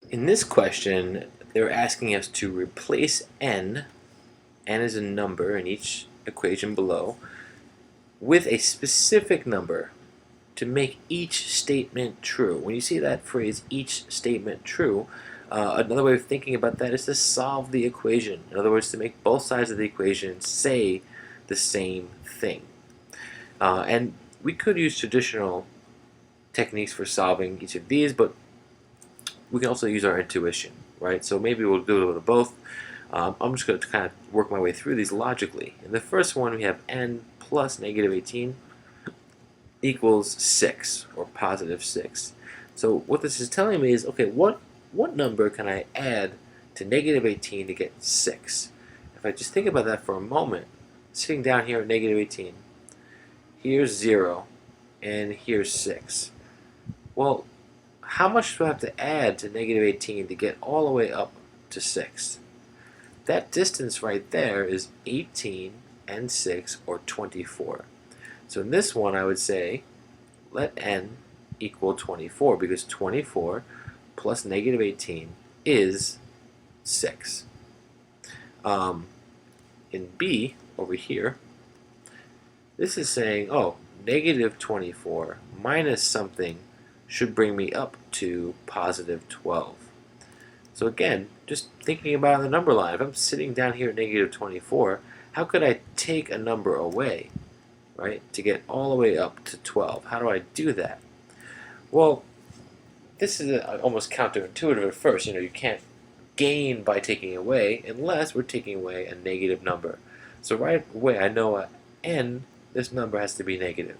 In this question, they're asking us to replace n is a number in each equation below, with a specific number to make each statement true. When you see that phrase, each statement true, another way of thinking about that is to solve the equation. In other words, to make both sides of the equation say the same thing. And we could use traditional techniques for solving each of these, but we can also use our intuition, right? So maybe we'll do a little bit of both. I'm just going to kind of work my way through these logically. In the first one, we have n plus negative 18 equals 6, or positive 6. So what this is telling me is, okay, what number can I add to negative 18 to get 6? If I just think about that for a moment, sitting down here at negative 18, here's 0, and here's 6. Well, how much do I have to add to negative 18 to get all the way up to 6? That distance right there is 18 and 6, or 24. So in this one, I would say let n equal 24, because 24 plus negative 18 is 6. In B, over here, this is saying, oh, negative 24 minus something should bring me up to positive 12. So again, just thinking about the number line, if I'm sitting down here at negative 24, how could I take a number away, right, to get all the way up to 12? How do I do that? Well, this is almost counterintuitive at first. You can't gain by taking away unless we're taking away a negative number. So right away, I know at n, this number has to be negative.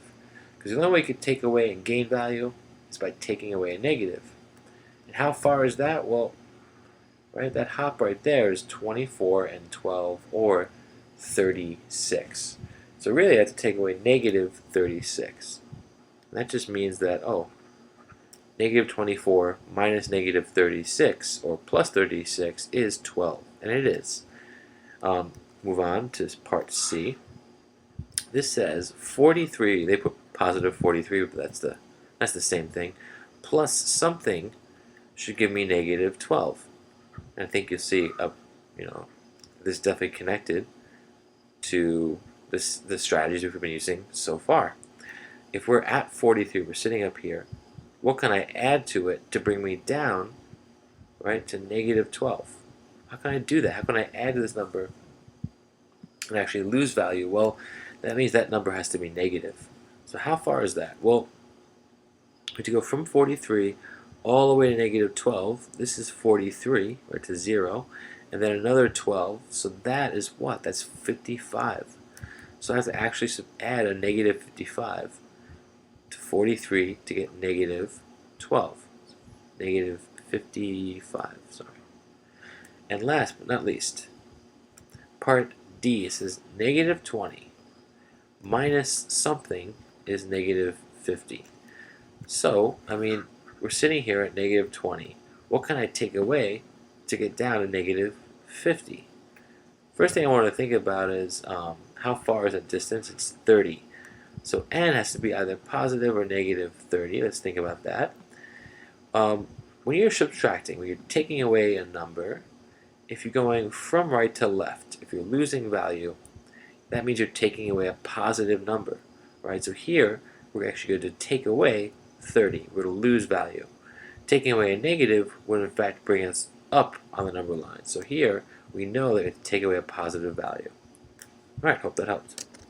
Because the only way you could take away and gain value is by taking away a negative. And how far is that? Well, right, that hop right there is 24 and 12, or 36. So really I have to take away negative 36. And that just means that, oh, negative 24 minus negative 36, or plus 36, is 12. And it is. Move on to part C. This says 43, they put positive 43, but that's the same thing, plus something should give me negative 12. And I think you'll see, this is definitely connected to the strategies we've been using so far. If we're at 43, we're sitting up here, what can I add to it to bring me down, right, to negative 12? How can I do that? How can I add to this number and actually lose value? Well, that means that number has to be negative. So how far is that? Well, we have to go from 43 all the way to negative 12. This is 43, right, to 0, and then another 12. So that is what? That's 55. So I have to actually add a negative 55 to 43 to get negative 12. Negative 55, sorry. And last but not least, part D says negative 20 minus something is negative 50. So, we're sitting here at negative 20. What can I take away to get down to negative 50? First thing I want to think about is how far is that distance? It's 30. So n has to be either positive or negative 30. Let's think about that. When you're subtracting, when you're taking away a number, if you're going from right to left, if you're losing value, that means you're taking away a positive number, right? So here, we're actually going to take away 30. We're going to lose value. Taking away a negative would in fact bring us up on the number line. So here, we know that we have to take away a positive value. Alright, hope that helped.